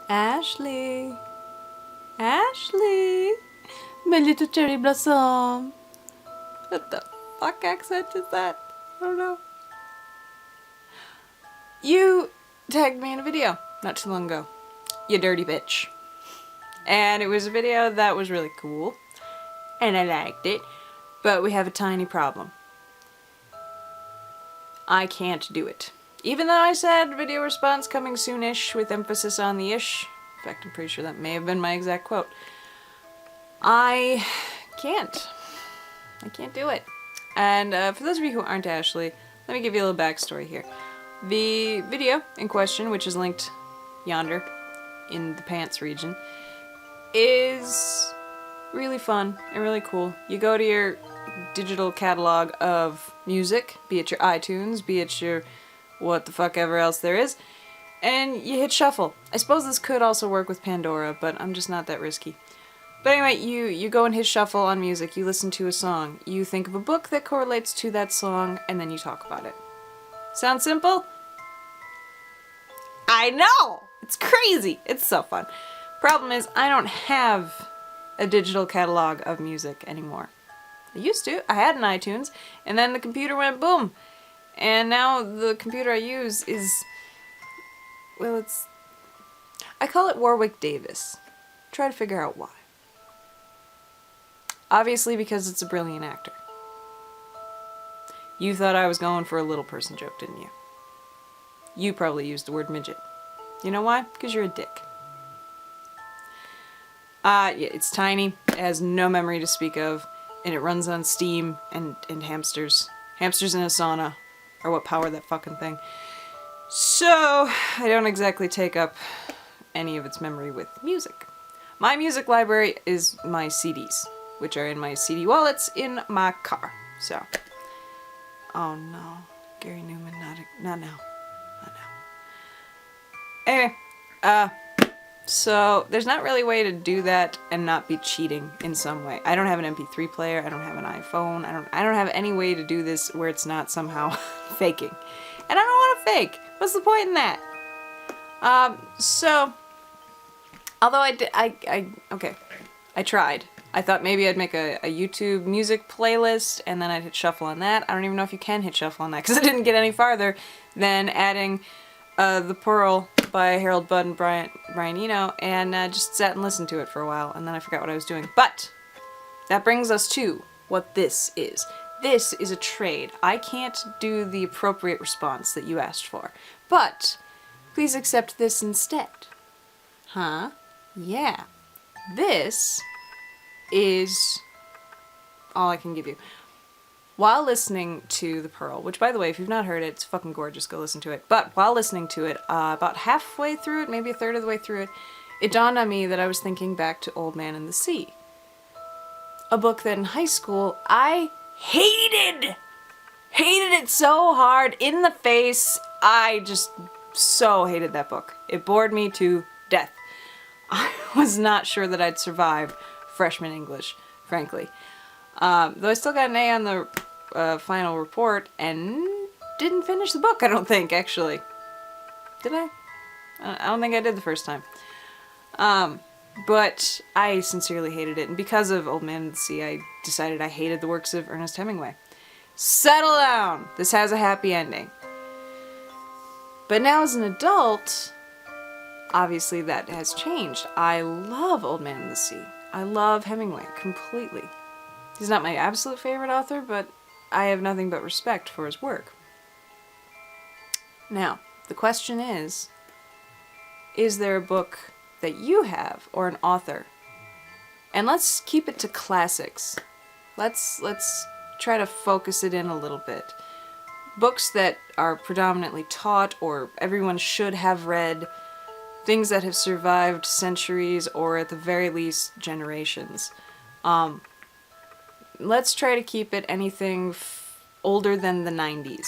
Ashley. Ashley. My little cherry blossom. What the fuck accent is that? I don't know. You tagged me in a video not too long ago. You dirty bitch. And it was a video that was really cool. And I liked it. But we have a tiny problem. I can't do it. Even though I said video response coming soonish with emphasis on the ish. In fact, I'm pretty sure that may have been my exact quote. I can't. I can't do it. And for those of you who aren't Ashley, let me give you a little backstory here. The video in question, which is linked yonder in the pants region, is really fun and really cool. You go to your digital catalog of music, be it your iTunes, be it your what the fuck ever else there is, and you hit shuffle. I suppose this could also work with Pandora, but I'm just not that risky. But anyway, you go and hit shuffle on music, you listen to a song, you think of a book that correlates to that song, and then you talk about it. Sound simple? I know! It's crazy! It's so fun. Problem is, I don't have a digital catalog of music anymore. I used to. I had an iTunes, and then the computer went boom. And now the computer I use is, well, I call it Warwick Davis. Try to figure out why. Obviously because it's a brilliant actor. You thought I was going for a little person joke, didn't you? You probably used the word midget. You know why? Because you're a dick. Yeah, it's tiny, it has no memory to speak of, and it runs on Steam and hamsters. Hamsters in a sauna are what power that fucking thing. So, I don't exactly take up any of its memory with music. My music library is my CDs, which are in my CD wallets in my car. So, oh no, Gary Newman, not now. Anyway, so there's not really a way to do that and not be cheating in some way. I don't have an MP3 player, I don't have an iPhone, I don't have any way to do this where it's not somehow faking. And I don't want to fake. What's the point in that? So, although I tried. I thought maybe I'd make a YouTube music playlist and then I'd hit shuffle on that. I don't even know if you can hit shuffle on that because I didn't get any farther than adding The Pearl by Harold Budd and Brian Eno, and just sat and listened to it for a while, and then I forgot what I was doing. But that brings us to what this is. This is a trade. I can't do the appropriate response that you asked for, but please accept this instead. Huh? Yeah. This is all I can give you. While listening to The Pearl, which by the way, if you've not heard it, it's fucking gorgeous, go listen to it. But while listening to it, about halfway through it, maybe a third of the way through it, it dawned on me that I was thinking back to Old Man and the Sea. A book that in high school I hated! Hated it so hard, in the face. I just so hated that book. It bored me to death. I was not sure that I'd survive freshman English, frankly. Though I still got an A on the final report and didn't finish the book, I don't think, actually. Did I? I don't think I did the first time. But I sincerely hated it, and because of Old Man and the Sea, I decided I hated the works of Ernest Hemingway. Settle down! This has a happy ending. But now as an adult, obviously that has changed. I love Old Man and the Sea. I love Hemingway completely. He's not my absolute favorite author, but I have nothing but respect for his work. Now, the question is there a book that you have, or an author? And let's keep it to classics. Let's try to focus it in a little bit. Books that are predominantly taught, or everyone should have read, things that have survived centuries, or at the very least, generations. Let's try to keep it anything older than the 90s.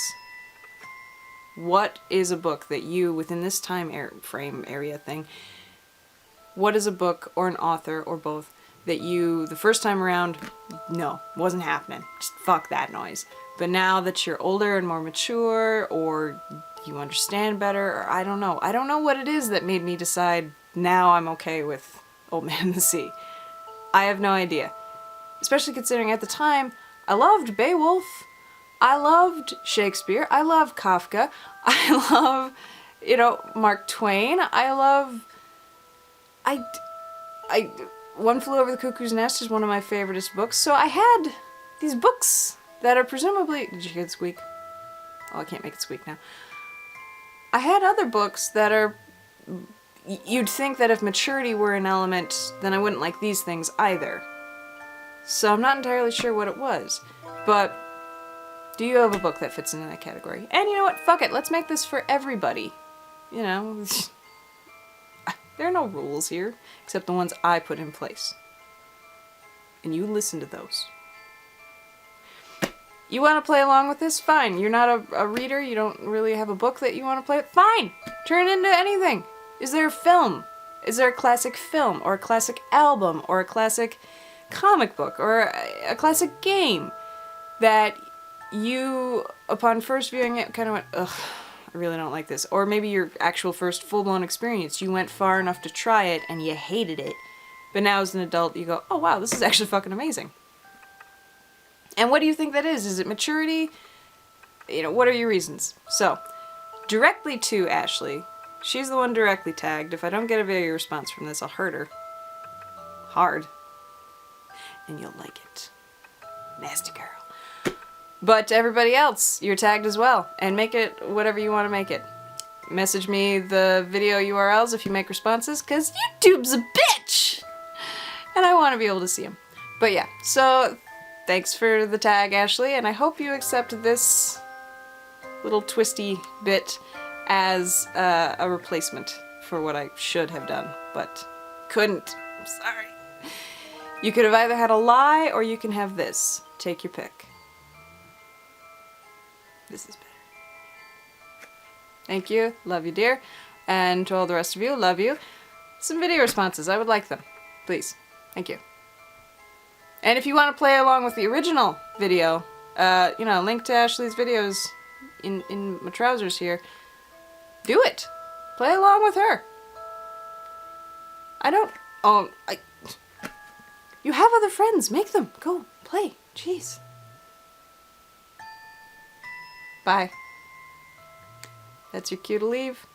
What is a book that you, within this time frame area thing, what is a book or an author or both that you, the first time around, no, wasn't happening. Just fuck that noise. But now that you're older and more mature, or you understand better, or I don't know what it is that made me decide, now I'm okay with Old Man and the Sea. I have no idea. Especially considering at the time, I loved Beowulf, I loved Shakespeare, I love Kafka, I love, you know, Mark Twain, One Flew Over the Cuckoo's Nest is one of my favoriteest books, so I had these books that are presumably... Did you hear the squeak? Oh, I can't make it squeak now. I had other books that are... You'd think that if maturity were an element, then I wouldn't like these things either. So I'm not entirely sure what it was. But do you have a book that fits into that category? And you know what? Fuck it. Let's make this for everybody. You know, there are no rules here, except the ones I put in place. And you listen to those. You want to play along with this? Fine. You're not a reader, you don't really have a book that you want to play with? Fine! Turn it into anything! Is there a film? Is there a classic film, or a classic album, or a classic comic book, or a classic game that you, upon first viewing it, kind of went, ugh, I really don't like this. Or maybe your actual first full-blown experience, you went far enough to try it and you hated it, but now as an adult you go, oh wow, this is actually fucking amazing. And what do you think that is? Is it maturity? You know, what are your reasons? So, directly to Ashley. She's the one directly tagged. If I don't get a video response from this, I'll hurt her. Hard. And you'll like it. Nasty girl. But to everybody else, you're tagged as well. And make it whatever you want to make it. Message me the video URLs if you make responses, because YouTube's a bitch! And I want to be able to see them. But yeah, so thanks for the tag, Ashley, and I hope you accept this little twisty bit as a replacement for what I should have done, but couldn't. I'm sorry. You could have either had a lie or you can have this. Take your pick. This is better. Thank you. Love you, dear. And to all the rest of you, love you. Some video responses. I would like them. Please. Thank you. And if you want to play along with the original video, you know, link to Ashley's videos in my trousers here. Do it. Play along with her. You have other friends. Make them. Go. Play. Jeez. Bye. That's your cue to leave.